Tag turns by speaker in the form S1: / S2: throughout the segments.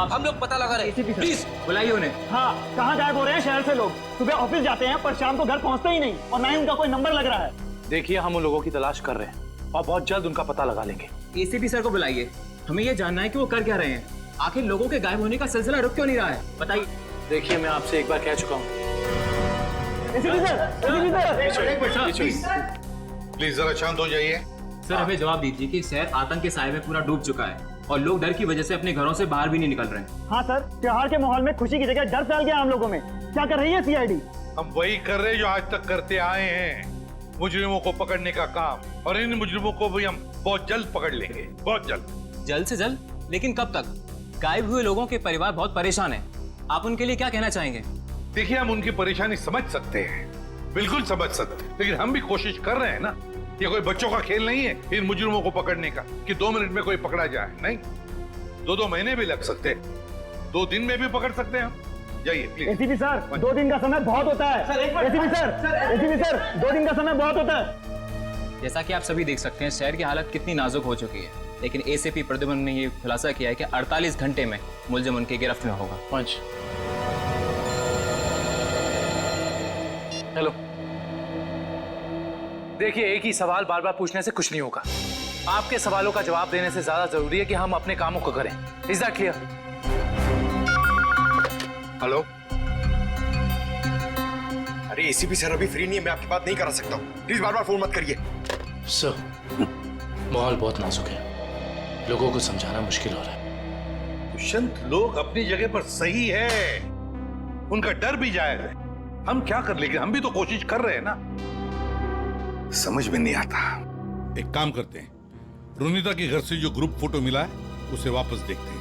S1: हम लोग पता लगा रहे हैं, प्लीज
S2: बुलाइए उन्हें।
S3: हाँ, कहाँ गायब हो रहे हैं शहर से लोग? सुबह ऑफिस जाते हैं पर शाम को घर पहुँचते ही नहीं, और ना ही उनका कोई नंबर लग रहा है।
S4: देखिए, हम उन लोगों की तलाश कर रहे हैं और बहुत जल्द उनका पता लगा लेंगे।
S2: एसीपी सर को बुलाइए, हमें ये जानना है कि वो कर क्या रहे हैं। आखिर लोगों के गायब होने का सिलसिला रुक क्यों नहीं रहा है, बताइए।
S4: देखिए, मैं आपसे एक बार कह चुका हूँ।
S5: प्लीज जरा शांत हो जाइए।
S2: सर हमें जवाब दीजिए कि शहर आतंक के साए में पूरा डूब चुका है और लोग डर की वजह से अपने घरों से बाहर भी नहीं निकल रहे हैं।
S3: हाँ सर, त्योहार के माहौल में खुशी की जगह डर फैल गया हम लोगों में। क्या कर रही है सीआईडी?
S5: हम वही कर रहे हैं जो आज तक करते आए हैं, मुजरिमों को पकड़ने का काम, और इन मुजरिमों को भी हम बहुत जल्द पकड़ लेंगे, बहुत जल्द।
S2: जल्द से जल्द? लेकिन कब तक? गायब हुए लोगों के परिवार बहुत परेशान है, आप उनके लिए क्या कहना चाहेंगे?
S5: देखिए, हम उनकी परेशानी समझ सकते हैं, बिल्कुल समझ सकते हैं, लेकिन हम भी कोशिश कर रहे हैं ना। ये कोई बच्चों का खेल नहीं है इन मुजरिमों को पकड़ने का कि 2 मिनट में कोई पकड़ा जाए। नहीं, 2 महीने भी लग सकते हैं, 2 दिन में भी पकड़ सकते हैं हम। जाइए प्लीज।
S3: एसीपी सर, 2 दिन का समय बहुत होता है। एसीपी सर, 2 दिन का समय बहुत होता है।
S2: जैसा कि आप सभी देख सकते हैं, शहर की हालत कितनी नाजुक हो चुकी है, लेकिन एसीपी प्रद्युम्न ने ये खुलासा किया है कि 48 घंटे में मुलजिम उनकी गिरफ्त में होगा।
S4: पंच, हेलो। देखिए, एक ही सवाल बार बार पूछने से कुछ नहीं होगा। आपके सवालों का जवाब देने से ज्यादा जरूरी है कि हम अपने कामों को करें। Is that clear?
S5: हेलो।
S6: अरे एसीपी सर अभी फ्री नहीं है, मैं आपकी बात नहीं करा सकता हूँ, प्लीज बार बार फोन मत करिए।
S4: सर, माहौल बहुत नाजुक है, लोगों को समझाना मुश्किल हो रहा है।
S5: दुष्यंत, लोग अपनी जगह पर सही है, उनका डर भी जायज है। हम क्या कर लेंगे, हम भी तो कोशिश कर रहे हैं ना। समझ में नहीं आता। एक काम करते हैं, रोनिता के घर से जो ग्रुप फोटो मिला है उसे वापस देखते हैं।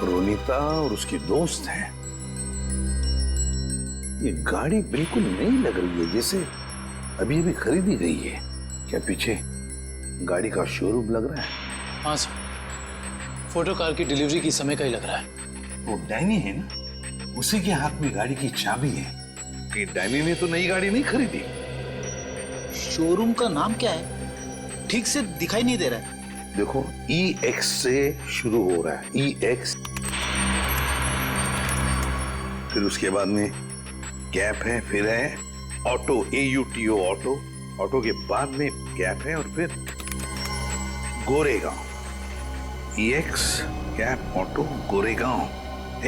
S5: रोनिता और उसकी दोस्त हैं। ये गाड़ी बिल्कुल नई लग रही है, जैसे अभी अभी खरीदी गई है। क्या पीछे गाड़ी का शोरूम लग रहा है?
S4: हाँ सर, फोटो कार की डिलीवरी की समय का ही लग रहा है।
S5: वो डैनी है ना, उसी के हाथ में गाड़ी की चाबी है। कि डैनी ने तो नई गाड़ी नहीं खरीदी।
S1: शोरूम का नाम क्या है? ठीक से दिखाई नहीं दे रहा है।
S5: देखो, EX से शुरू हो रहा है, EX, फिर उसके बाद में गैप है, फिर है ऑटो, AUTO ऑटो, ऑटो के बाद में गैप है, और फिर Goregaon, EX gap auto Goregaon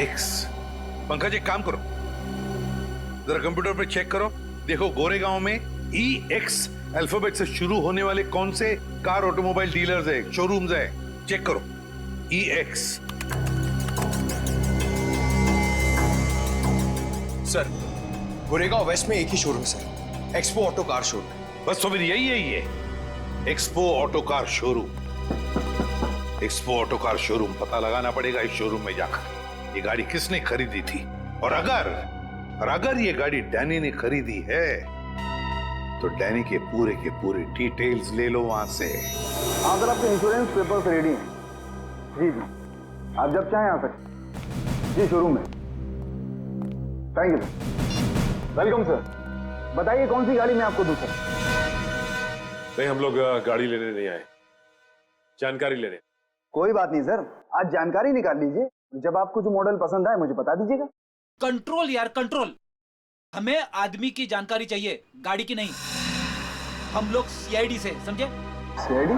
S5: X। Pankaj, एक काम करो, जरा कंप्यूटर पे चेक करो, देखो गोरेगांव में EX अल्फाबेट से शुरू होने वाले कौन से कार ऑटोमोबाइल डीलर्स है, शोरूम्स है, चेक करो। EX।
S6: सर गोरेगांव वेस्ट में एक ही showroom sir, expo auto car showroom.
S5: बस तो फिर यही है, ये expo auto car showroom. Expo auto car showroom पता लगाना पड़ेगा इस शोरूम में जाकर, ये गाड़ी किसने खरीदी थी, और अगर ये गाड़ी डैनी ने खरीदी है तो डैनी के पूरे डिटेल्स ले लो वहां से।
S3: हाँ सर, आपके इंश्योरेंस पेपर्स रेडी हैं। जी जी, आप जब चाहें आ सकते। जी, शोरूम में। Thank you sir. Welcome sir. बताइए कौन सी गाड़ी मैं आपको दूं सर?
S7: नहीं, हम लोग गाड़ी लेने नहीं आए, जानकारी लेने।
S3: कोई बात नहीं सर, आज जानकारी निकाल लीजिए। जब आपको जो मॉडल पसंद आए मुझे बता दीजिएगा।
S1: कंट्रोल यार, कंट्रोल। हमें आदमी की जानकारी चाहिए, गाड़ी की नहीं। हम लोग सीआईडी से, समझे?
S3: सीआईडी?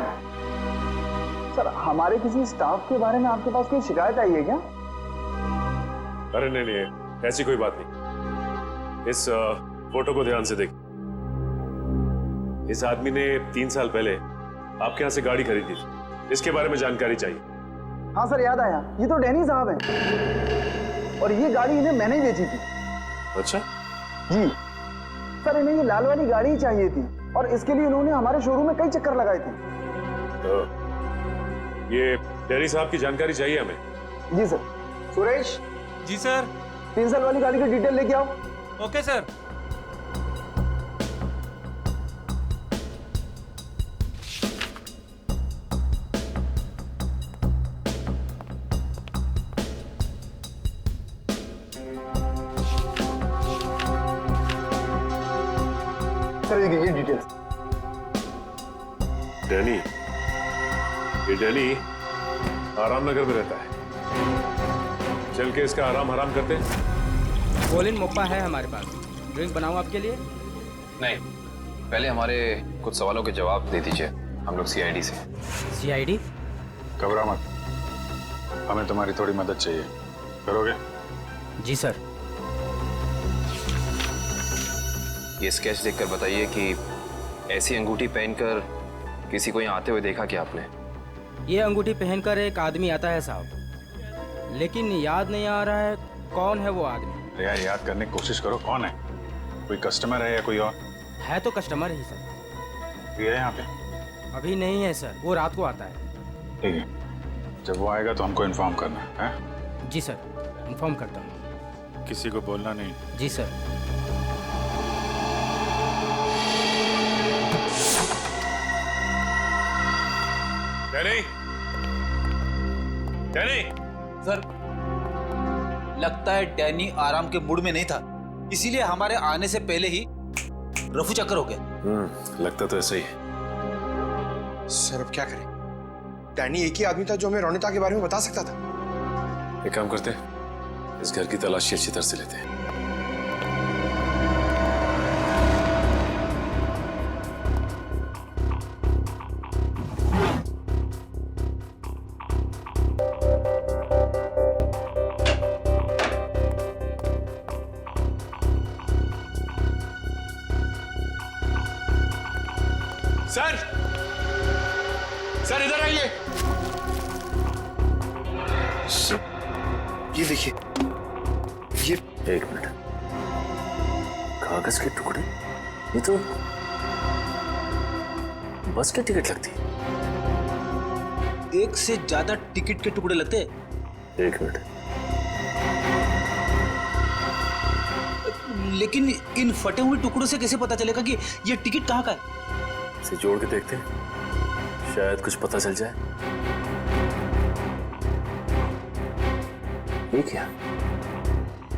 S3: सर, हमारे किसी स्टाफ के बारे में आपके पास कोई शिकायत आई है क्या?
S7: अरे नहीं, ऐसी कोई बात नहीं। इस फोटो को ध्यान से देख। इस आदमी ने 3 साल पहले आपके यहाँ से गाड़ी खरीदी थी, इसके बारे में जानकारी चाहिए।
S3: हाँ सर, याद आया, ये तो डैनी साहब हैं, और ये गाड़ी इन्हें मैंने ही बेची थी।
S7: अच्छा
S3: जी सर, इन्हें ये लाल वाली गाड़ी ही चाहिए थी, और इसके लिए इन्होंने हमारे शोरूम में कई चक्कर लगाए थे।
S7: तो ये डैनी साहब की जानकारी चाहिए हमें।
S3: जी सर। सुरेश।
S1: जी सर।
S3: 3 साल वाली गाड़ी की डिटेल लेके आओ।
S1: Okay sir.
S3: ये डिटेल्स।
S7: डैनी, ये डैनी आराम नगर में रहता है। चल के इसका आराम हराम करते हैं।
S8: कोलिन मोप्पा है हमारे पास। ड्रिंक बनाऊं आपके लिए?
S2: नहीं, पहले हमारे कुछ सवालों के जवाब दे दीजिए। हम लोग सीआईडी से।
S8: सीआईडी?
S3: घबरा मत, हमें तुम्हारी थोड़ी मदद चाहिए, करोगे?
S8: जी सर।
S2: ये स्केच देखकर बताइए कि ऐसी अंगूठी पहनकर किसी को यहाँ आते हुए देखा क्या आपने?
S8: ये अंगूठी पहनकर एक आदमी आता है साहब, लेकिन याद नहीं आ रहा है कौन है वो आदमी।
S3: यार याद करने की कोशिश करो, कौन है? कोई कस्टमर है या कोई और?
S8: है तो कस्टमर ही सर।
S3: ये है यहाँ पे?
S8: अभी नहीं है सर, वो रात को आता है।
S3: ठीक है, जब वो आएगा तो हमको इन्फॉर्म करना है?
S8: जी सर, इन्फॉर्म करता हूँ।
S3: किसी को बोलना नहीं।
S8: जी सर।
S7: डैनी, डैनी,
S1: सर, लगता है डैनी आराम के मूड में नहीं था, इसीलिए हमारे आने से पहले ही रफू चक्कर हो गया।
S7: लगता तो ऐसा ही है।
S6: सर अब क्या करें? डैनी एक ही आदमी था जो हमें रोनिता के बारे में बता सकता था।
S7: एक काम करते हैं, इस घर की तलाशी अच्छी तरह से लेते हैं।
S6: सर, सर इधर आइए। ये देखिए, ये
S9: एक मिनट, कागज के टुकड़े? ये तो बस की टिकट लगती है।
S1: एक से ज्यादा टिकट के टुकड़े लगते हैं।
S9: एक मिनट,
S1: लेकिन इन फटे हुए टुकड़ों से कैसे पता चलेगा कि ये टिकट कहाँ का है?
S9: इसे जोड़ के देखते हैं, शायद कुछ पता चल जाए। ये क्या?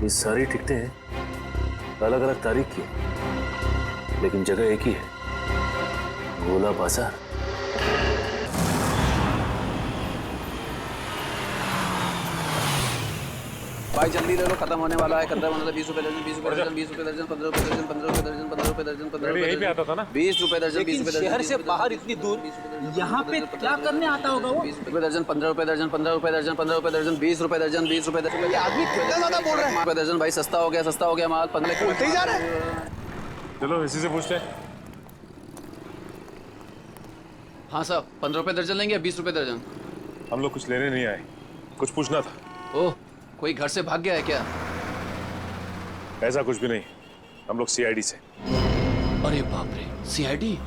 S9: ये सारी टिकटें अलग अलग तारीख की हैं, लेकिन जगह एक ही है, गोला बाजार।
S10: भाई जल्दी ले लो, खत्म होने वाला है। 15 20 रुपए दर्जन, 20 रुपए दर्जन, 20 रुपए दर्जन, 15 रुपए दर्जन, 15 रुपए दर्जन, 15 रुपए दर्जन, 15 रुपए
S7: यहीं पे आता था ना?
S10: 20 रुपए दर्जन, 20
S1: लेकिन
S10: रुपए दर्जन।
S1: शहर से बाहर इतनी दूर यहाँ पे क्या करने आता होगा वो?
S10: 20 रुपए दर्जन, 15 रुपए दर्जन, 15 रुपए दर्जन, 15 रुपए दर्जन, 20 रुपए दर्जन, 20 रुपए दर्जन। ये आदमी कितना ज्यादा बोल रहा है। रुपए दर्जन भाई, सस्ता हो गया माल। 15
S6: बोलते ही जा रहा है।
S7: चलो इसी से पूछते हैं।
S10: हाँ साहब, 15 रुपए दर्जन लेंगे या 20 रुपए दर्जन?
S7: हम लोग कुछ लेने नहीं आए, कुछ पूछना था।
S10: ओह, कोई घर से भाग गया है क्या?
S7: ऐसा कुछ भी नहीं, हम लोग सीआईडी से।
S10: अरे बाप रे, सीआईडी?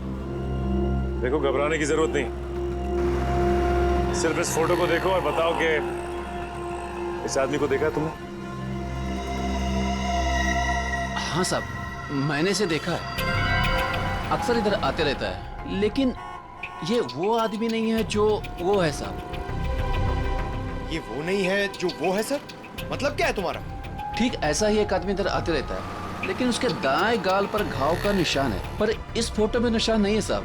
S7: देखो घबराने की जरूरत नहीं, सिर्फ इस फोटो को देखो और बताओ कि इस आदमी को देखा तुमने?
S10: हाँ साहब, मैंने इसे देखा है, अक्सर इधर आते रहता है, लेकिन ये वो आदमी नहीं है जो वो है साहब।
S6: ये वो नहीं है जो वो है सर? मतलब क्या है तुम्हारा?
S10: ठीक ऐसा ही एक आदमी इधर आते रहता है, लेकिन उसके दाएं गाल पर घाव का निशान है, पर इस फोटो में निशान नहीं है साहब।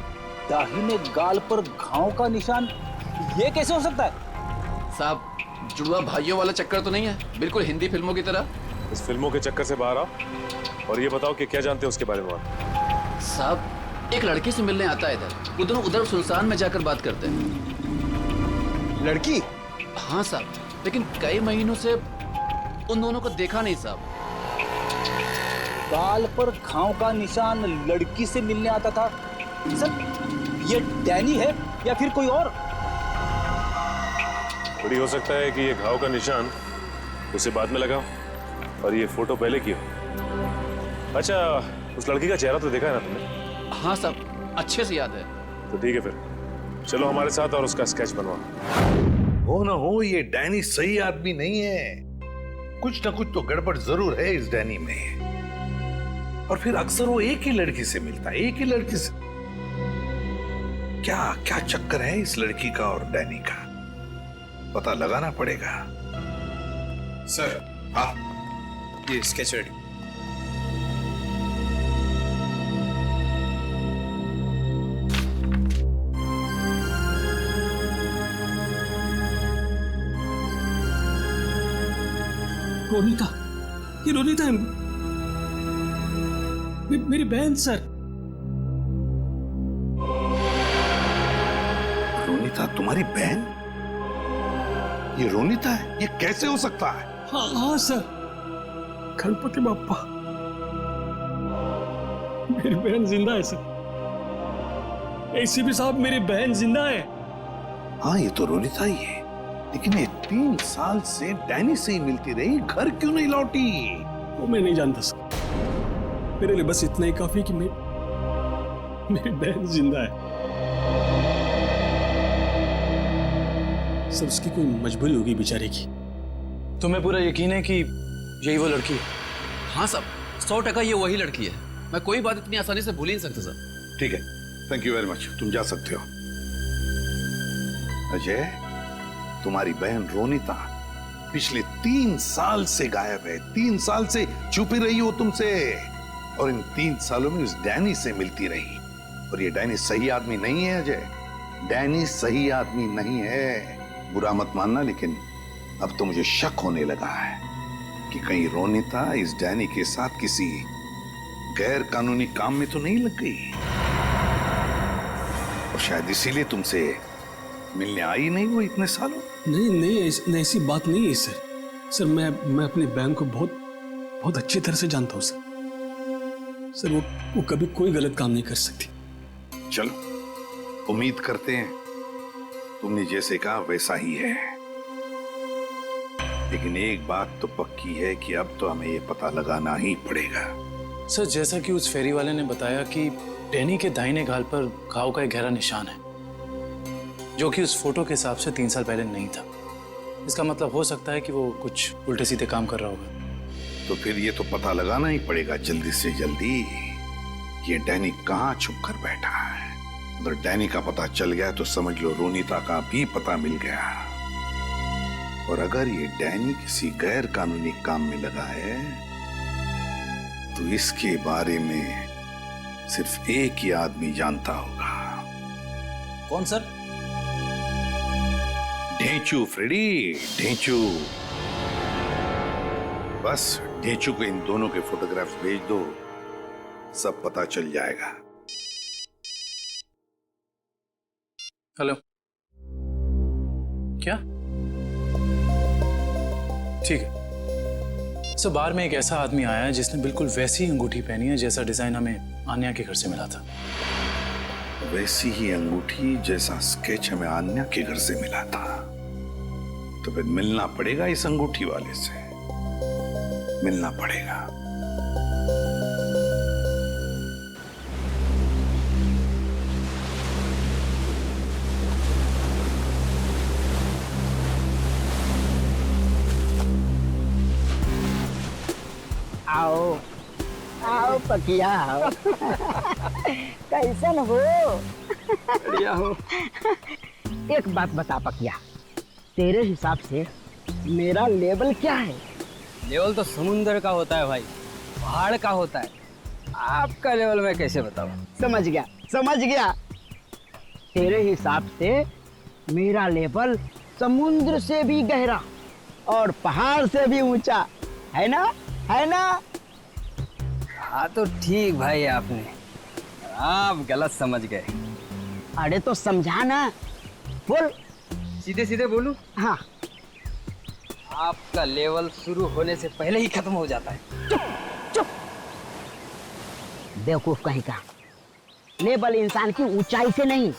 S1: दाहिने गाल पर घाव का निशान? ये कैसे हो सकता है?
S10: साहब, जुड़वा भाइयों वाला चक्कर तो नहीं है? बिल्कुल हिंदी फिल्मों की तरह।
S7: इस फिल्मों के चक्कर से बाहर आओ और ये बताओ कि क्या जानते हो उसके बारे में आप?
S10: साहब, एक लड़की से मिलने आता है इधर, वो दोनों उधर सुनसान में जाकर बात करते हैं।
S6: लड़की?
S10: हाँ साहब, लेकिन कई महीनों से उन दोनों को देखा नहीं साहब।
S1: गाल पर घाव का निशान, लड़की से मिलने आता था। सर, ये डैनी है या फिर कोई और?
S7: बड़ी हो सकता है कि ये घाव का निशान उसे बाद में लगा और ये फोटो पहले की हो। अच्छा, उस लड़की का चेहरा तो देखा है ना तुमने?
S10: हाँ साहब, अच्छे से याद है।
S7: तो ठीक है, फिर चलो हमारे साथ और उसका स्केच बनवाओ।
S5: हो ना हो, ये डैनी सही आदमी नहीं है। कुछ ना कुछ तो गड़बड़ जरूर है इस डैनी में। और फिर अक्सर वो एक ही लड़की से मिलता है, एक ही लड़की से। क्या क्या चक्कर है इस लड़की का और डैनी का? पता लगाना पड़ेगा।
S6: सर, हाँ, ये स्केच रेडी।
S11: रोनिता, ये रोनिता है मेरी बहन सर।
S5: रोनिता तुम्हारी बहन? ये रोनिता है? ये कैसे हो सकता है?
S11: हाँ सर, गणपति बाप्पा, मेरी बहन जिंदा है सर। एसीपी साहब, मेरी बहन जिंदा है।
S5: हाँ, ये तो रोनिता ही है, लेकिन ये 3 साल से डैनी से ही मिलती रही, घर क्यों नहीं लौटी?
S11: वो मैं नहीं जानता सर, मेरे लिए बस इतना ही काफी कि मेरी बहन जिंदा है सर। उसकी कोई मजबूरी होगी बेचारे की।
S4: तुम्हें पूरा यकीन है कि यही वो लड़की है?
S10: हाँ साहब, 100% ये वही लड़की है। मैं कोई बात इतनी आसानी से भूल ही नहीं सकता सर।
S5: ठीक है, थैंक यू वेरी मच, तुम जा सकते हो। अजय, तुम्हारी बहन रोनिता पिछले 3 साल से गायब है। 3 साल से छुपी रही हो तुमसे, और इन 3 सालों में उस डैनी से मिलती रही। और ये डैनी सही आदमी नहीं है अजय, डैनी सही आदमी नहीं है। बुरा मत मानना, लेकिन अब तो मुझे शक होने लगा है कि कहीं रोनिता इस डैनी के साथ किसी गैर कानूनी काम में तो नहीं लग गई, और शायद इसीलिए तुमसे मिलने आई नहीं वो इतने सालों।
S11: नहीं, ऐसी बात नहीं है सर। सर, मैं अपनी बहन को बहुत अच्छी तरह से जानता हूँ सर। वो कभी कोई गलत काम नहीं कर सकती।
S5: चलो, उम्मीद करते हैं तुमने जैसे कहा वैसा ही है, लेकिन एक बात तो पक्की है कि अब तो हमें ये पता लगाना ही पड़ेगा।
S4: सर, जैसा कि उस फेरी वाले ने बताया कि डैनी के दाहिने गाल पर घाव का एक गहरा निशान है, जो कि उस फोटो के हिसाब से 3 साल पहले नहीं था। इसका मतलब हो सकता है कि वो कुछ उल्टे सीधे काम कर रहा होगा।
S5: तो फिर ये तो पता लगाना ही पड़ेगा जल्दी से जल्दी, ये डैनी कहाँ छुप कर बैठा है। अगर डैनी का पता चल गया तो समझ लो रोनिता का भी पता मिल गया। और अगर ये डैनी किसी गैर कानूनी काम में लगा है तो इसके बारे में सिर्फ एक ही आदमी जानता होगा।
S1: कौन सर?
S5: ढेंचू फ्रेडी, ढेंचू। बस ढेंचू को इन दोनों के फोटोग्राफ्स भेज दो, सब पता चल जाएगा।
S4: हेलो, क्या? ठीक है सर, बार में एक ऐसा आदमी आया है जिसने बिल्कुल वैसी अंगूठी पहनी है जैसा डिजाइन हमें आन्या के घर से मिला था।
S5: वैसी ही अंगूठी जैसा स्केच हमें आन्या के घर से मिला था। तो फिर मिलना पड़ेगा इस अंगूठी वाले से, मिलना पड़ेगा।
S12: आओ आओ पकिया आओ। कैसन हो? बढ़िया हो। एक बात बता पकिया, तेरे हिसाब से मेरा लेवल क्या है?
S8: लेवल तो समुंदर का होता है भाई, पहाड़ का होता है। आपका लेवल मैं कैसे बताऊं?
S12: समझ गया। तेरे हिसाब से मेरा लेवल समुद्र से भी गहरा और पहाड़ से भी ऊंचा है ना?
S8: हाँ तो ठीक भाई, आपने आप गलत समझ गए।
S12: अरे तो समझा ना, बोल।
S8: सीधे सीधे बोलूं?
S12: हाँ।
S8: आपका लेवल शुरू होने से पहले ही खत्म हो जाता है।
S12: चुप। बेवकूफ कहीं का। लेवल इंसान की ऊंचाई से नहीं,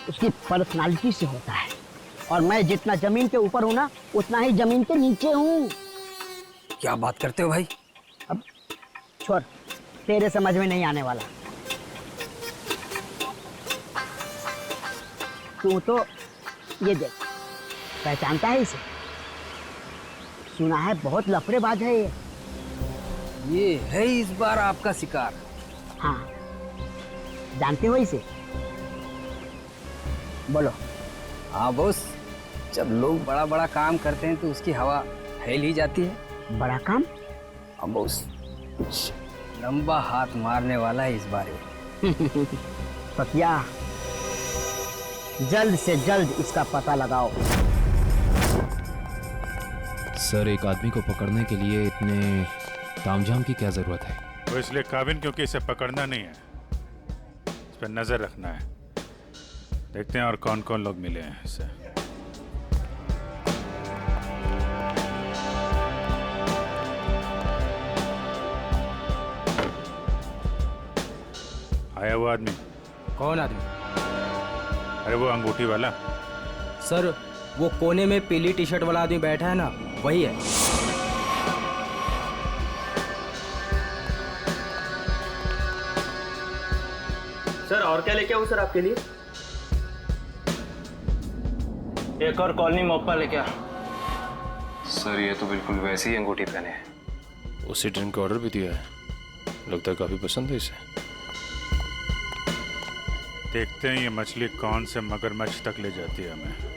S12: उसकी पर्सनालिटी से होता है। और मैं जितना जमीन के ऊपर हूं ना, उतना ही जमीन के नीचे हूं।
S8: क्या बात करते हो भाई?
S12: अब छोड़, तेरे समझ में नहीं आने वाला। तू तो ये देख, पहचानता है इसे? सुना है बहुत लफड़ेबाज है
S8: ये है इस बार आपका शिकार।
S12: हाँ, जानते हो इसे? बोलो।
S8: हाँ बॉस, जब लोग बड़ा बड़ा काम करते हैं तो उसकी हवा फैल ही जाती है।
S12: बड़ा काम?
S8: हाँ बॉस, कुछ लंबा हाथ मारने वाला है इस बार।
S12: पकिया, जल्द से जल्द इसका पता लगाओ।
S13: सर, एक आदमी को पकड़ने के लिए इतने तामझाम की क्या जरूरत है?
S14: वो इसलिए काबिन क्योंकि इसे पकड़ना नहीं है, इस पर नजर रखना है। देखते हैं और कौन कौन लोग मिले हैं इससे। आया वो आदमी?
S8: कौन आदमी?
S14: अरे वो अंगूठी वाला।
S8: सर वो कोने में पीली टी शर्ट वाला आदमी बैठा है ना, वही है।
S15: सर और क्या लेके आऊँ सर आपके लिए? एक और कॉलोनी मोप्पा लेके आ।
S2: सर ये तो बिल्कुल वैसी ही अंगूठी पहने हैं।
S7: उसी ड्रिंक का ऑर्डर भी दिया है, लगता है काफी पसंद है इसे।
S14: देखते हैं ये मछली कौन से मगरमच्छ तक ले जाती है हमें।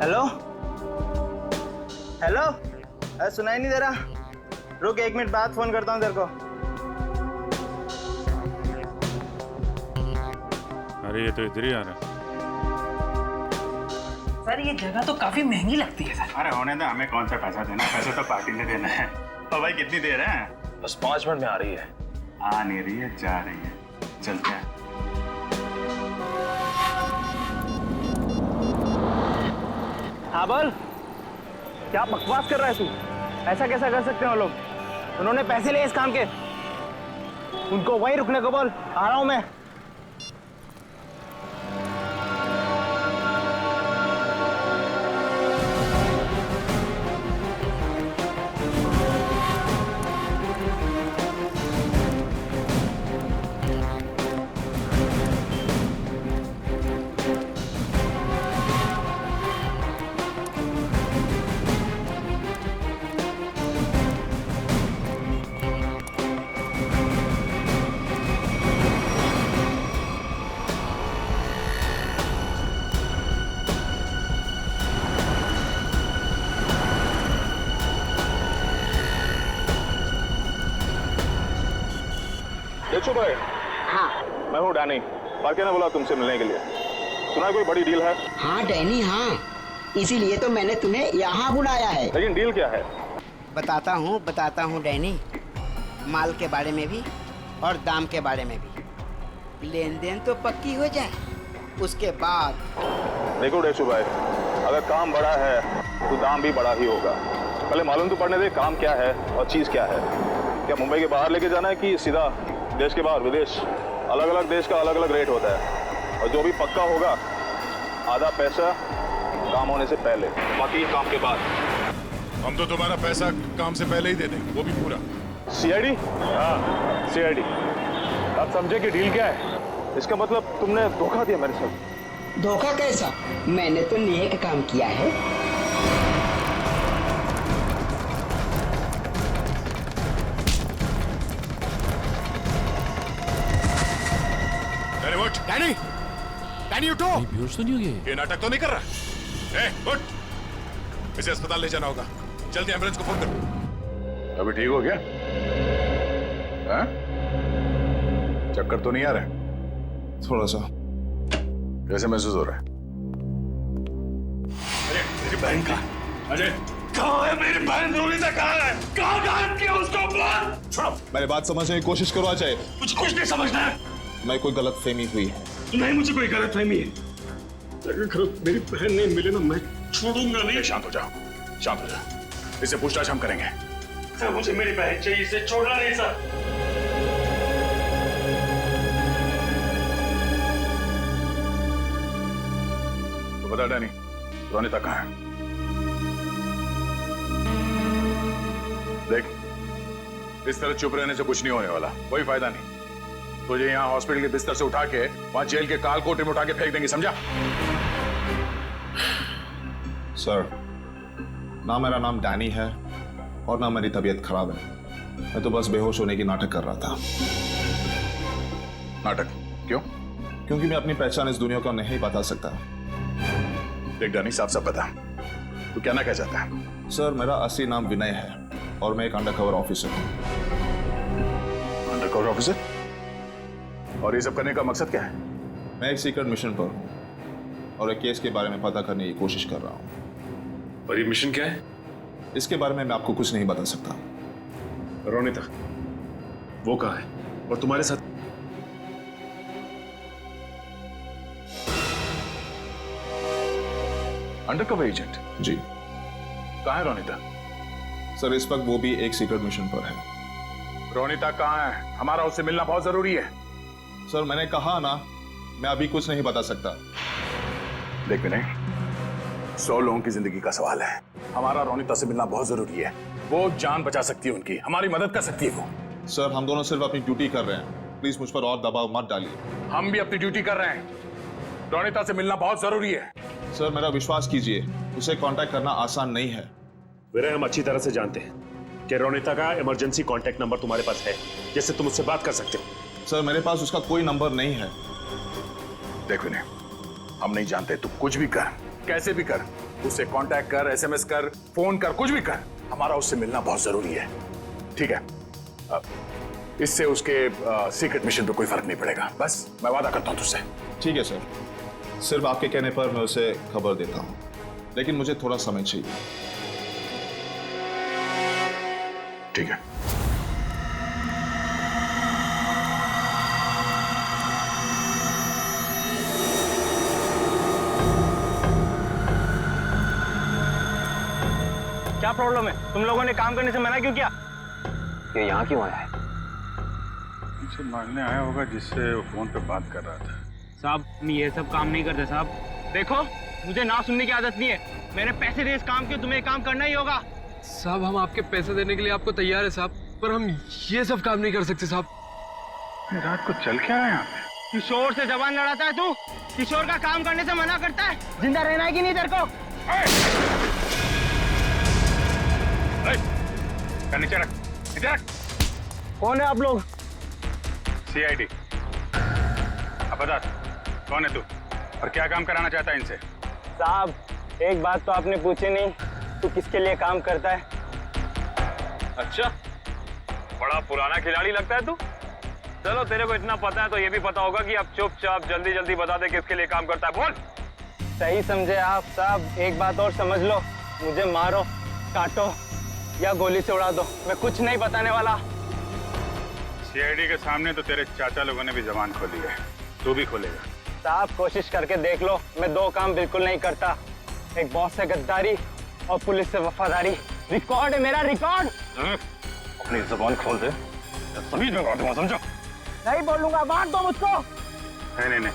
S15: हेलो हेलो, अरे सुनाई नहीं दे रहा? रुक 1 मिनट बाद फोन करता हूँ तेरे को।
S14: अरे ये तो इधर ही आ रहा है।
S15: सर ये जगह तो काफी महंगी लगती है सर।
S14: अरे होने दो, हमें कौन सा पैसा देना है, पैसा तो पार्टी ने देना है। और भाई कितनी देर है?
S7: बस 5 मिनट में आ रही है।
S14: आ नहीं रही है, जा रही है। चलते हैं।
S15: हाँ बोल, क्या बकवास कर रहा है तू? ऐसा कैसा कर सकते हैं वो लोग? उन्होंने पैसे लिए इस काम के। उनको वहीं रुकने को बोल, आ रहा हूं मैं।
S3: देखो भाई।
S12: हाँ
S3: मैं हूँ डैनी। पार्के ने बोला तुमसे मिलने के लिए। सुना कोई बड़ी डील है?
S12: हाँ डैनी, हाँ इसीलिए तो मैंने तुम्हें यहाँ बुलाया है।
S3: लेकिन डील क्या है?
S12: बताता हूँ डैनी। माल के बारे में भी और दाम के बारे में भी। लेन देन तो पक्की हो जाए, उसके बाद।
S3: देखो डेशु भाई, अगर काम बड़ा है तो दाम भी बड़ा ही होगा। पहले मालूम तो पड़ने दे काम क्या है और चीज क्या है। क्या मुंबई के बाहर लेके जाना है कि सीधा देश के बाहर? विदेश अलग अलग देश का अलग अलग रेट होता है, और जो भी पक्का होगा आधा पैसा काम होने से पहले, बाकी काम के बाद।
S5: हम तो तुम्हारा पैसा काम से पहले ही दे देंगे, वो भी पूरा।
S3: सीआईडी? हाँ सीआईडी। आप समझे कि डील क्या है? इसका मतलब तुमने धोखा दिया मेरे साथ।
S12: धोखा कैसा? मैंने तो नेक काम किया है।
S5: डैनी, डैनी उठो।
S13: बेहोश तो नहीं हो गए?
S5: ये नाटक तो नहीं कर रहा? ए, उठ। इसे अस्पताल ले जाना होगा। जल्दी एम्बुलेंस को फोन करो। अभी ठीक हो गया? हाँ? चक्कर तो नहीं आ रहा?
S3: थोड़ा सा।
S5: कैसे महसूस हो रहा है? अरे मेरी बहन का अजय कहाँ है? मेरी बहन रोनिता कहाँ है? कहाँ गायब किया उसको? बोल। छोड़ो।
S3: मेरी बात समझने की कोशिश करो अजय।
S5: मुझे कुछ नहीं समझना है।
S3: मैं कोई गलत फहमी हुई है?
S5: नहीं, मुझे कोई गलत फहमी है। अगर मेरी बहन नहीं मिले ना, मैं छोड़ूंगा नहीं। शांत हो जाओ, शांत हो जाओ। इससे पूछताछ हम करेंगे। सर मुझे मेरी बहन चाहिए, इसे छोड़ना नहीं सर। तो बता डैनी, रोनिता कहाँ है? देख, इस तरह चुप रहने से कुछ नहीं होने वाला, कोई फायदा नहीं। तुझे यहाँ हॉस्पिटल के बिस्तर से उठा के वहां जेल के काल कोठरी में उठा के फेंक देंगे, समझा?
S3: सर, ना मेरा नाम डैनी है और ना मेरी तबीयत खराब है। मैं तो बस बेहोश होने की नाटक कर रहा था।
S5: नाटक? क्यों?
S3: क्योंकि मैं अपनी पहचान इस दुनिया को नहीं बता सकता।
S5: देख डैनी, साफ साफ बता, तू क्या ना कह चाहता है?
S3: सर, मेरा असली नाम विनय है और मैं एक अंडरकवर ऑफिसर हूँ।
S5: Undercover officer?
S16: और ये सब करने का मकसद क्या है?
S17: मैं एक सीक्रेट मिशन पर हूँ और एक केस के बारे में पता करने की कोशिश कर रहा हूँ।
S7: और ये मिशन क्या है?
S17: इसके बारे में मैं आपको कुछ नहीं बता सकता।
S7: रोनिता, वो कहाँ है? और तुम्हारे साथ
S16: अंडरकवर एजेंट?
S17: जी।
S16: कहाँ है रोनिता?
S17: सर इस वक्त वो भी एक सीक्रेट मिशन पर है।
S16: रोनिता कहाँ है? हमारा उससे मिलना बहुत जरूरी है।
S17: सर मैंने कहा ना, मैं अभी कुछ नहीं बता सकता।
S16: देख विनय, 100 लोगों की जिंदगी का सवाल है। हमारा रोनिता से मिलना बहुत जरूरी है। वो जान बचा सकती है उनकी, हमारी मदद कर सकती है वो।
S17: सर हम दोनों सिर्फ अपनी ड्यूटी कर रहे हैं, प्लीज मुझ पर और दबाव मत डालिए।
S16: हम भी अपनी ड्यूटी कर रहे हैं। रोनिता से मिलना बहुत जरूरी है।
S17: सर मेरा विश्वास कीजिए, उसे कांटेक्ट करना आसान नहीं है।
S7: विनय, हम अच्छी तरह से जानते हैं कि रोनिता का इमरजेंसी कांटेक्ट नंबर तुम्हारे पास है, जिससे तुम उससे बात कर सकते हो।
S17: सर मेरे पास उसका कोई नंबर नहीं है।
S16: देख विनय, हम नहीं जानते, तू कुछ भी कर, कैसे भी कर, उससे कांटेक्ट कर, SMS कर, फोन कर, कुछ भी कर, हमारा उससे मिलना बहुत जरूरी है। ठीक है? इससे उसके सीक्रेट मिशन पे कोई फर्क नहीं पड़ेगा। बस मैं वादा करता हूं तुझसे।
S17: ठीक है सर, सिर्फ आपके कहने पर मैं उसे खबर देता हूं, लेकिन मुझे थोड़ा समय चाहिए।
S16: ठीक है।
S15: क्या प्रॉब्लम है? तुम लोगों ने काम करने से मना क्यों किया?
S2: ये यहाँ क्यों आया है?
S14: मुझे मांगने आया होगा जिससे वो फोन पे बात कर रहा था।
S15: साहब हम ये सब काम नहीं करते साहब। देखो मुझे ना सुनने की आदत नहीं है। मैंने पैसे दिए इस काम के, तुम्हें काम करना ही होगा।
S11: साहब हम आपके पैसे देने के लिए आपको तैयार है साहब, पर हम ये सब काम नहीं कर सकते साहब।
S14: रात को चल क्या रहा है यहाँ पे?
S15: किशोर से जबान लड़ाता है तू? किशोर का काम करने से मना करता है? जिंदा रहना है कि नहीं तेरे को?
S14: नीचे रख, नीचे रख।
S15: कौन है आप लोग?
S14: CID। अब बता कौन है तू और क्या काम कराना चाहता है इनसे?
S15: साहब एक बात तो आपने पूछी नहीं, तू किसके लिए काम करता है?
S18: अच्छा, बड़ा पुराना खिलाड़ी लगता है तू। चलो तेरे को इतना पता है तो ये भी पता होगा कि अब चुपचाप जल्दी जल्दी बता दे किसके लिए काम करता है। बोल।
S15: सही समझे आप साहब। एक बात और समझ लो, मुझे मारो, काटो या गोली से उड़ा दो, मैं कुछ नहीं बताने वाला।
S14: CID के सामने तो तेरे चाचा लोगों ने भी जबान खोली है, तू भी खोलेगा।
S15: साहब कोशिश करके देख लो, मैं दो काम बिल्कुल नहीं करता। एक बॉस से गद्दारी और पुलिस से वफादारी। रिकॉर्ड है मेरा, रिकॉर्ड।
S18: अपनी जबान खोल दे, तमीज में बात समझो।
S15: नहीं बोलूंगा, मार दो मुझको।
S14: नहीं,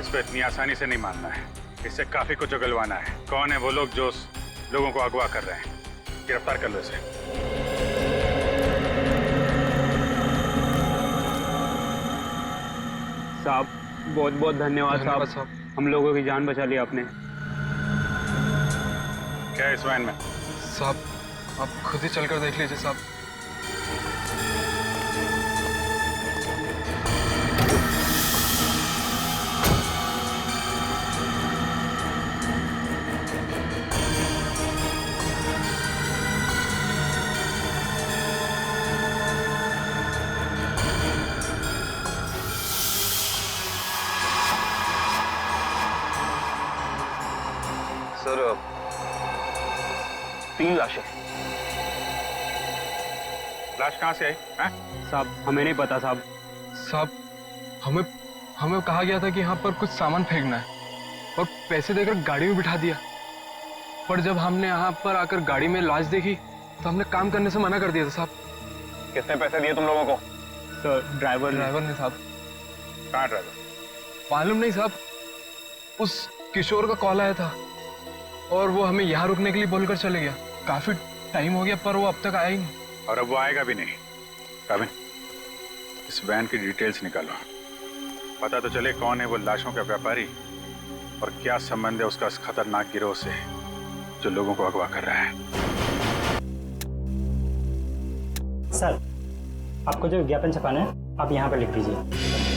S14: इसको इतनी आसानी से नहीं मानना है, इससे काफी कुछ उगलवाना है। कौन है वो लोग जो लोगों को अगवा कर रहे हैं? गिरफ्तार कर लो इसे।
S15: साहब बहुत बहुत धन्यवाद साहब, हम लोगों की जान बचा ली आपने।
S14: क्या है इस वैन में?
S11: साहब आप खुद ही चलकर देख लीजिए साहब।
S18: सर 3 लाशें।
S14: लाश कहाँ से आई?
S15: साहब हमें नहीं पता साहब।
S11: साहब हमें कहा गया था कि यहाँ पर कुछ सामान फेंकना है और पैसे देकर गाड़ी में बिठा दिया, पर जब हमने यहाँ पर आकर गाड़ी में लाश देखी तो हमने काम करने से मना कर दिया था साहब।
S18: कितने पैसे दिए तुम लोगों को?
S15: सर ड्राइवर
S11: ने साहब।
S14: कहाँ ड्राइवर?
S11: मालूम नहीं साहब, उस किशोर का कॉल आया था और वो हमें यहाँ रुकने के लिए बोलकर चले गया। काफी टाइम हो गया पर वो अब तक आया ही नहीं।
S14: और अब वो आएगा भी नहीं। काबिन, इस वैन की डिटेल्स निकालो, पता तो चले कौन है वो लाशों का व्यापारी और क्या संबंध है उसका इस खतरनाक गिरोह से जो लोगों को अगवा कर रहा है।
S19: सर आपको जो विज्ञापन छपाना है आप यहाँ पर लिख दीजिए।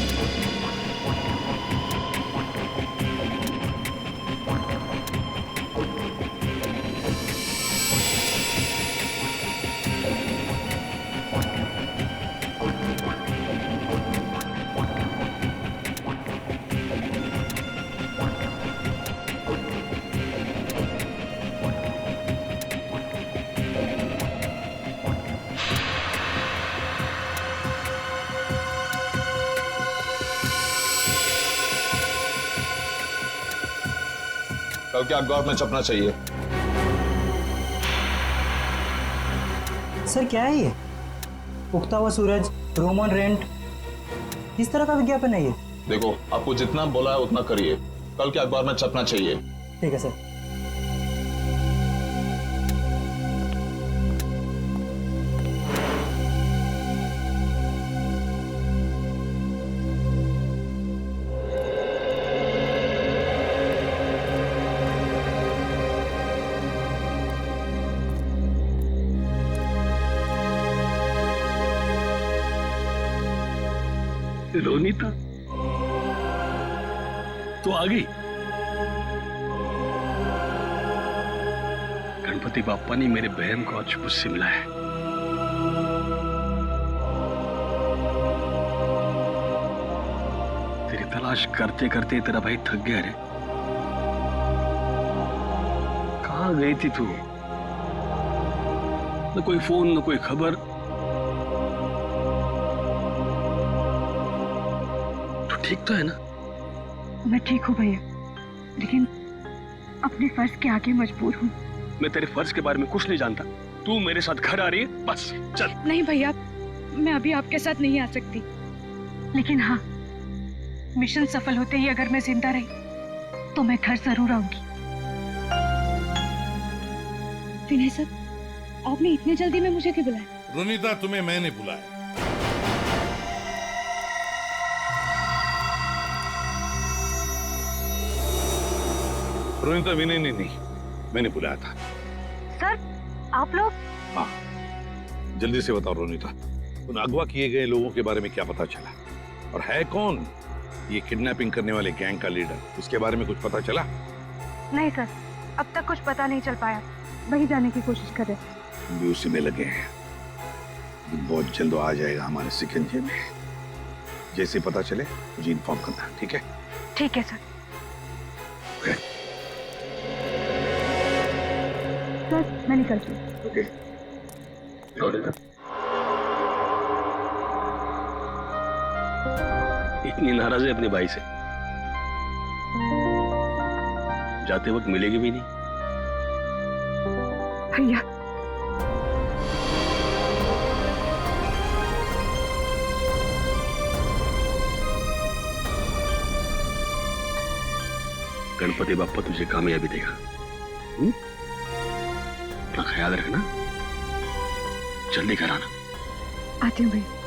S17: कल के अखबार में छपना चाहिए।
S19: सर क्या है ये? उगता हुआ सूरज, रूम ऑन रेंट, इस तरह का विज्ञापन है ये?
S17: देखो, आपको जितना बोला है उतना करिए, कल के अखबार में छपना चाहिए।
S19: ठीक है सर।
S20: रोनीता तो आ गई। गणपति बाप्पा ने मेरे बहन को आज मुझसे मिलाया है। तेरी तलाश करते करते तेरा भाई थक गया रे। कहाँ गई थी तू? न कोई फोन, न कोई खबर। ठीक तो है ना?
S21: मैं ठीक हूँ भैया, लेकिन अपने फर्ज के आगे मजबूर हूँ।
S20: मैं तेरे फर्ज के बारे में कुछ नहीं जानता। तू मेरे साथ घर आ रही है, बस चल।
S21: नहीं भैया, मैं अभी आपके साथ नहीं आ सकती, लेकिन हाँ, मिशन सफल होते ही अगर मैं जिंदा रही तो मैं घर जरूर आऊंगी। विनय सर, आपने इतनी जल्दी में मुझे क्यों बुलाया?
S5: रोनीता, तुम्हें मैंने बुलाया। रोनीता, विनय नहीं, मैंने बुलाया था।
S21: सर, आप लोग?
S5: हाँ, जल्दी से बताओ रोनीता, उन अगवा किए गए लोगों के बारे में क्या पता चला? और है कौन ये किडनैपिंग करने वाले गैंग का लीडर? उसके बारे में कुछ पता चला?
S21: नहीं सर, अब तक कुछ पता नहीं चल पाया। वही जाने की कोशिश कर रहे।
S5: हम भी उसी में लगे हैं। बहुत जल्द आ जाएगा हमारे शिकंजे में। जैसे पता चले मुझे इन्फॉर्म करना, ठीक है?
S21: ठीक है सर। सर, मैं निकलती हूँ।
S5: ओके।
S20: इतनी नाराज है अपने भाई से, जाते वक्त मिलेगी भी नहीं।
S21: भैया,
S20: गणपति बाप्पा तुझे कामयाबी देगा। अपना ख्याल रखना, जल्दी घर आना।
S21: आती हूँ भैया।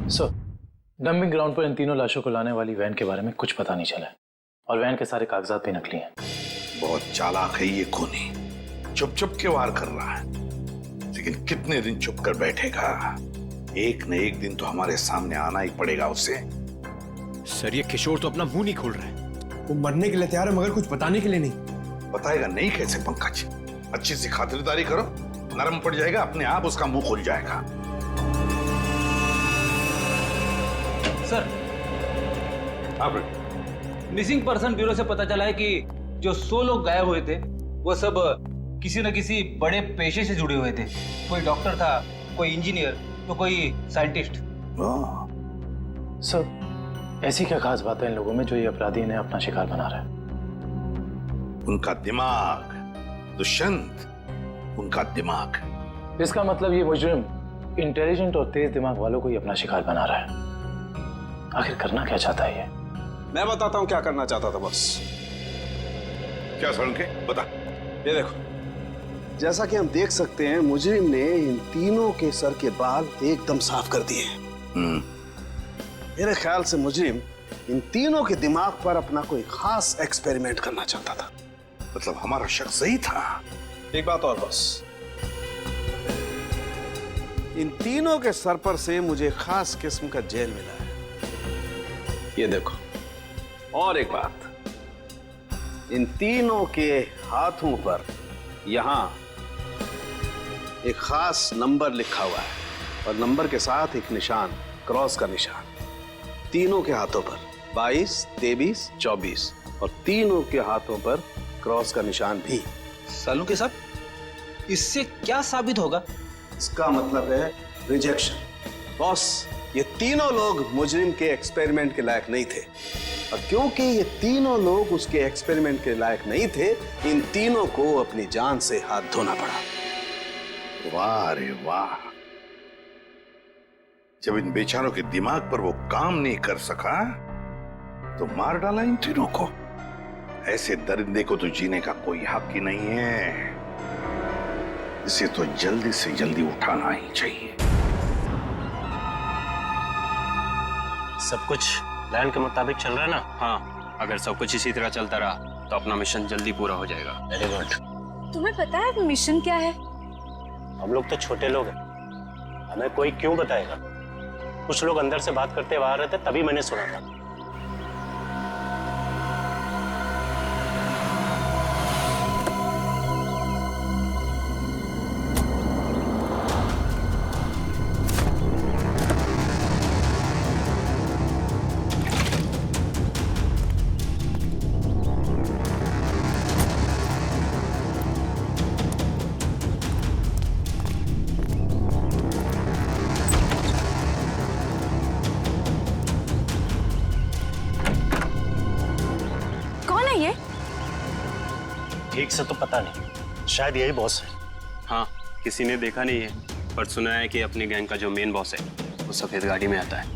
S4: सर, डंपिंग ग्राउंड पर इन तीनों लाशों को लाने वाली वैन के बारे में कुछ पता नहीं चला है, और वैन के सारे कागजात भी नकली हैं।
S5: बहुत चालाक है ये खूनी, चुप चुप के वार कर रहा है, लेकिन कितने दिन चुप कर बैठेगा? एक न एक दिन तो हमारे सामने आना ही पड़ेगा उसे।
S6: सर, ये किशोर तो अपना मुंह नहीं खोल रहा है। वो मरने के लिए तैयार है, मगर कुछ बताने के लिए नहीं।
S5: बताएगा नहीं कैसे पंकज? अच्छी सी खातिरदारी करो, नरम पड़ जाएगा, अपने आप उसका मुंह खुल जाएगा।
S1: सर, मिसिंग पर्सन ब्यूरो से पता चला है कि जो 100 लोग गायब हुए थे वो सब किसी न किसी बड़े पेशे से जुड़े हुए थे। कोई डॉक्टर था, कोई इंजीनियर, तो कोई साइंटिस्ट।
S4: सर, ऐसी क्या खास बात है इन लोगों में जो ये अपराधी इन्हें अपना शिकार बना रहा है?
S5: उनका दिमाग दुष्यंत, उनका दिमाग।
S4: इसका मतलब ये मुजरिम इंटेलिजेंट और तेज दिमाग वालों को ही अपना शिकार बना रहा है। आखिर करना क्या चाहता है ये?
S6: मैं बताता हूँ क्या करना चाहता था। बस
S5: क्या सड़न के बता।
S6: ये देखो,
S22: जैसा कि हम देख सकते हैं, मुजरिम ने इन तीनों के सर के बाल एकदम साफ कर दिए। मेरे ख्याल से मुजरिम इन तीनों के दिमाग पर अपना कोई खास एक्सपेरिमेंट करना चाहता था।
S5: मतलब हमारा शक सही था।
S6: एक बात और बस,
S22: इन तीनों के सर पर से मुझे खास किस्म का जेल मिला है। ये देखो, और एक बात, इन तीनों के हाथों पर यहां एक खास नंबर लिखा हुआ है, और नंबर के साथ एक निशान, क्रॉस का निशान। तीनों के हाथों पर 22, 23, 24, और तीनों के हाथों पर क्रॉस का निशान भी।
S1: सालू के साथ इससे क्या साबित होगा?
S22: इसका मतलब है रिजेक्शन। बॉस, ये तीनों लोग मुजरिम के एक्सपेरिमेंट के लायक नहीं थे, और क्योंकि ये तीनों लोग उसके एक्सपेरिमेंट के लायक नहीं थे, इन तीनों को अपनी जान से हाथ धोना पड़ा।
S5: वाह रे वाह, जब इन बेचारों के दिमाग पर वो काम नहीं कर सका तो मार डाला इन तीनों को। ऐसे दरिंदे को तो जीने का कोई हक ही नहीं है, इसे तो जल्दी से जल्दी उठाना ही चाहिए।
S20: सब कुछ प्लान के मुताबिक चल रहा है ना? हाँ, अगर सब कुछ इसी तरह चलता रहा तो अपना मिशन जल्दी पूरा हो जाएगा। Very good.
S21: तुम्हें पता है मिशन क्या है?
S20: हम लोग तो छोटे लोग हैं, हमें कोई क्यों बताएगा? कुछ लोग अंदर से बात करते हुए आ रहे थे, तभी मैंने सुना था। ठीक से तो पता नहीं, शायद यही बॉस है। हाँ, किसी ने देखा नहीं है, पर सुना है कि अपनी गैंग का जो मेन बॉस है वो सफेद गाड़ी में आता है।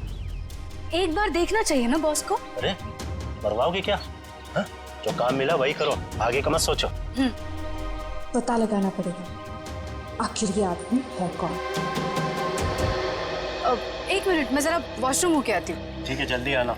S21: एक बार देखना चाहिए ना बॉस को।
S20: अरे मरवाओगे क्या? हा? जो काम मिला वही करो, आगे का मत सोचो।
S21: पता लगाना पड़ेगा आखिर ये आदमी है कौन। एक मिनट, मैं जरा वॉशरूम होके आती हूँ।
S20: ठीक है, जल्दी आना।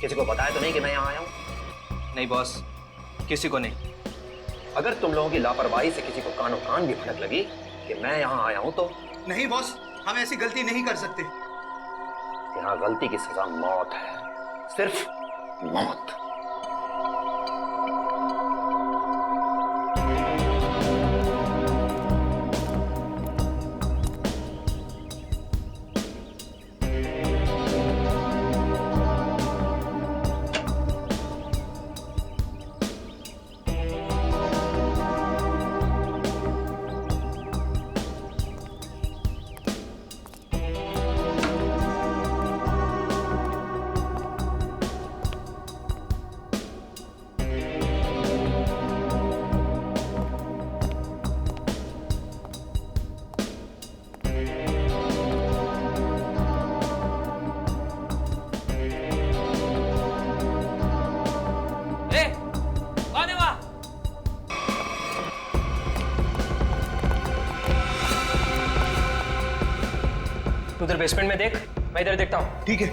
S9: किसी को बताया तो नहीं कि मैं यहाँ आया हूँ?
S8: नहीं बॉस, किसी को नहीं।
S9: अगर तुम लोगों की लापरवाही से किसी को कानों कान भी भनक लगी कि मैं यहाँ आया हूँ तो?
S8: नहीं बॉस, हम ऐसी गलती नहीं कर सकते।
S9: यहाँ गलती की सजा मौत है, सिर्फ मौत।
S8: उधर बेसमेंट में देख, मैं इधर देखता हूँ।
S6: ठीक है।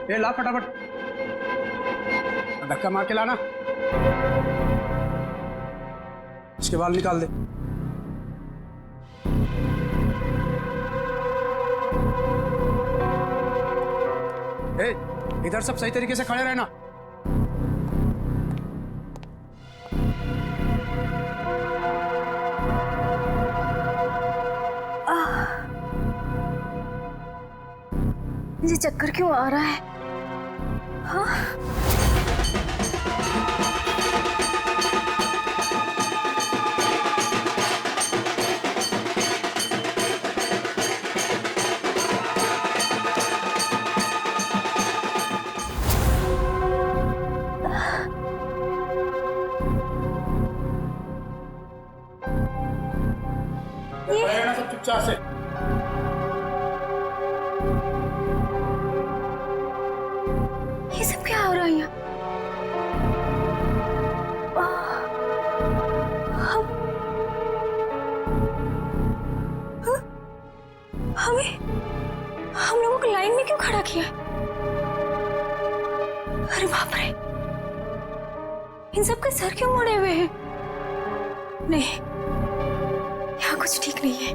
S12: ये ला फटाफट, धक्का मार के लाना, इसके बाल निकाल दे।
S10: इधर सब सही तरीके से खड़े रहना।
S21: मुझे चक्कर क्यों आ रहा है? हाँ?
S10: सब चुपचाप से।
S21: ये सब क्या हो रहा है यहाँ? हम लोगों को लाइन में क्यों खड़ा किया? अरे बाप रे, इन सब के सर क्यों मुड़े हुए हैं? नहीं, यहाँ कुछ ठीक नहीं है।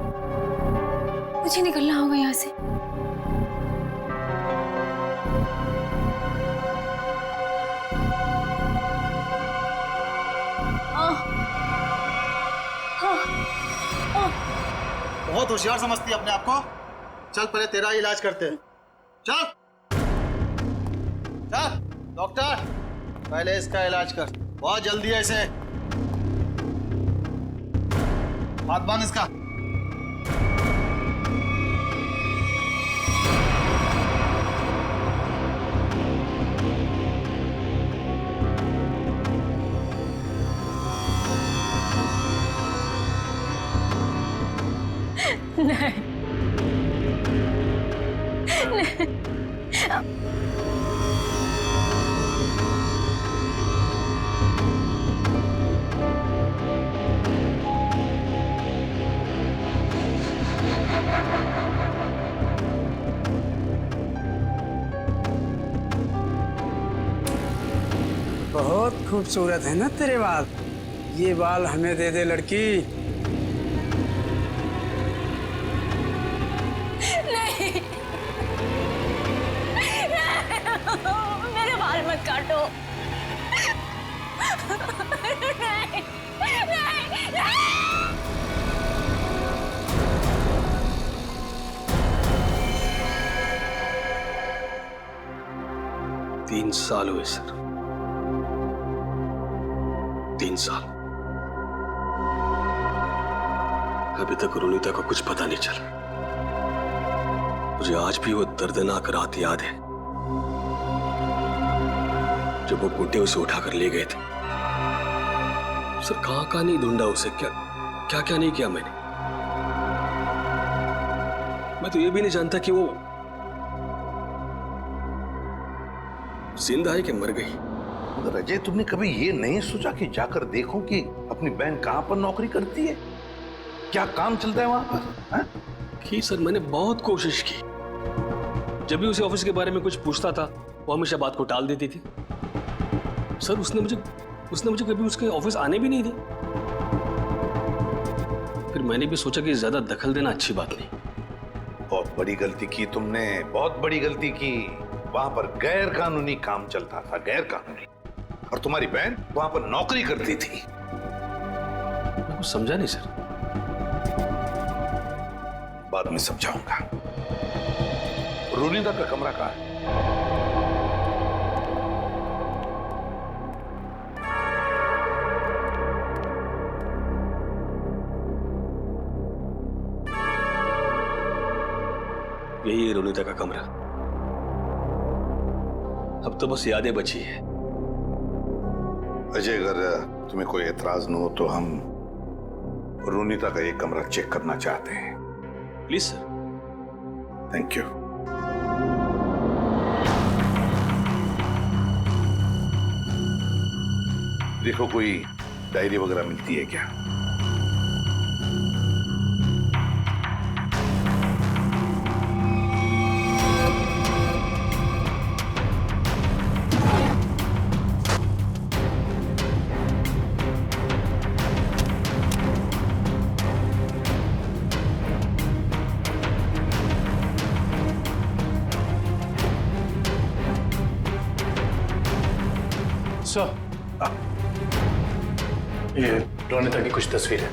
S21: मुझे निकलना होगा यहाँ से।
S13: बहुत होशियार समझती है अपने आप को। चल पहले तेरा इलाज करते हैं। चल चल डॉक्टर, पहले इसका इलाज कर। बहुत जल्दी है इसे। हाथ बांध इसका।
S21: नहीं, नहीं।
S10: बहुत खूबसूरत है ना तेरे बाल। ये बाल हमें दे दे लड़की।
S21: नहीं, मेरे बाल मत काटो। नहीं, नहीं, नहीं।
S20: 3 साल हुए सर, 3 साल। अभी तक रोनिता को कुछ पता नहीं चला। मुझे आज भी वो दर्दनाक रात याद है जब वो गुड्डे उसे उठाकर ले गए थे। सर कहां कहां नहीं ढूंढा उसे, क्या क्या क्या नहीं किया मैंने। मैं तो ये भी नहीं जानता कि वो जिंदा है कि मर गई।
S5: मगर अजय, तुमने कभी ये नहीं सोचा कि जाकर देखो कि अपनी बहन कहां पर नौकरी करती है, क्या काम चलता है वहां पर?
S20: की सर, मैंने बहुत कोशिश की। जब भी उसे ऑफिस के बारे में कुछ पूछता था वो हमेशा बात को टाल देती थी। सर उसने मुझे कभी उसके ऑफिस आने भी नहीं दिया। फिर मैंने भी सोचा कि ज्यादा दखल देना अच्छी बात नहीं।
S5: बहुत बड़ी गलती की तुमने, बहुत बड़ी गलती की। वहां पर गैर कानूनी काम चलता था, गैर कानूनी, और तुम्हारी बहन वहां पर नौकरी करती थी।
S20: मैं कुछ समझा नहीं सर।
S5: बाद में समझाऊंगा। रोनिता का कमरा कहां है?
S20: यही है रोनिता का कमरा। अब तो बस यादें बची है।
S5: अजय, अगर तुम्हें कोई एतराज न हो तो हम रोनिता का ये कमरा चेक करना चाहते हैं।
S20: Please sir.
S5: Thank you. देखो कोई डायरी वगैरह मिलती है क्या?
S4: सर, ये रोनिता की कुछ तस्वीरें।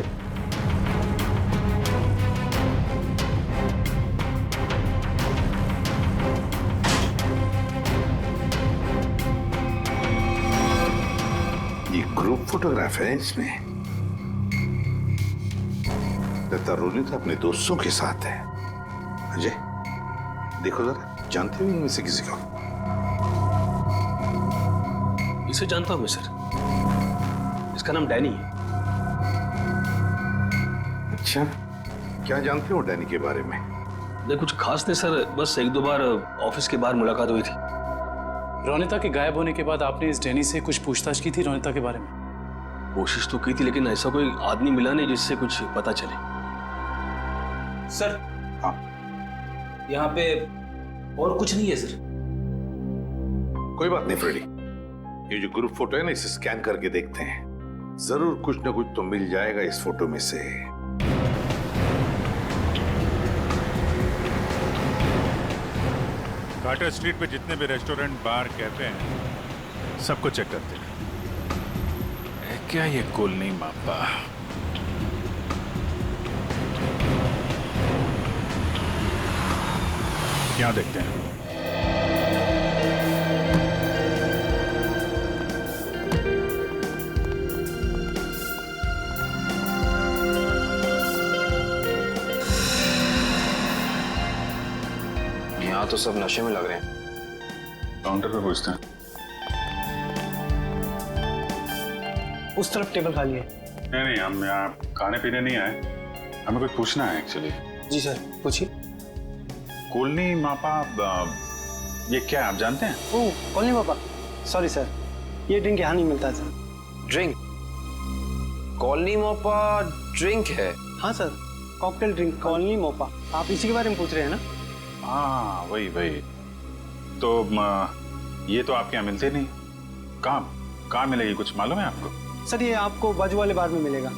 S5: ये ग्रुप फोटोग्राफ है इसमें। लगता रोनिता अपने दोस्तों के साथ है। अजय देखो जरा, जानते हो इनमें से किसी को?
S20: इसे जानता हूं मैं सर, इसका नाम डैनी है।
S5: अच्छा, क्या जानते हो डैनी के बारे में?
S20: नहीं कुछ खास नहीं सर, बस एक दो बार ऑफिस के बाहर मुलाकात हुई थी।
S4: रोनिता के गायब होने के बाद आपने इस डैनी से कुछ पूछताछ की थी रोनिता के बारे में?
S20: कोशिश तो की थी, लेकिन ऐसा कोई आदमी मिला नहीं जिससे कुछ पता चले।
S1: सर,
S5: हाँ,
S1: यहाँ पे और कुछ नहीं है सर।
S5: कोई बात नहीं फ्रेडी, ये जो ग्रुप फोटो है ना, इसे स्कैन करके देखते हैं। जरूर कुछ ना कुछ तो मिल जाएगा इस फोटो में से।
S14: कार्टर स्ट्रीट पे जितने भी रेस्टोरेंट, बार, कैफे हैं, सबको चेक करते हैं। क्या ये कॉलोनी मापा? क्या देखते हैं?
S2: यहाँ तो सब नशे में लग रहे हैं।
S14: काउंटर पे पूछते हैं।
S19: उस तरफ टेबल खाली है।
S14: नहीं, हम यहाँ खाने पीने नहीं आए, हमें कुछ पूछना है एक्चुअली।
S19: जी सर, पूछिए।
S14: कॉलोनी मापा, ये क्या है आप जानते हैं?
S19: ओह, कॉलोनी पापा, सॉरी सर, ये ड्रिंक यहाँ नहीं मिलता sir.
S2: Drink? Colony Mopa drink है?
S19: हाँ sir, cocktail drink colony Mopa. आप इसी के बारे में पूछ रहे हैं ना?
S14: हाँ वही। तो ये तो आपके यहाँ मिलते नहीं। कहाँ मिलेगी, कुछ मालूम है आपको?
S19: सर ये आपको बाजू वाले बार में मिलेगा।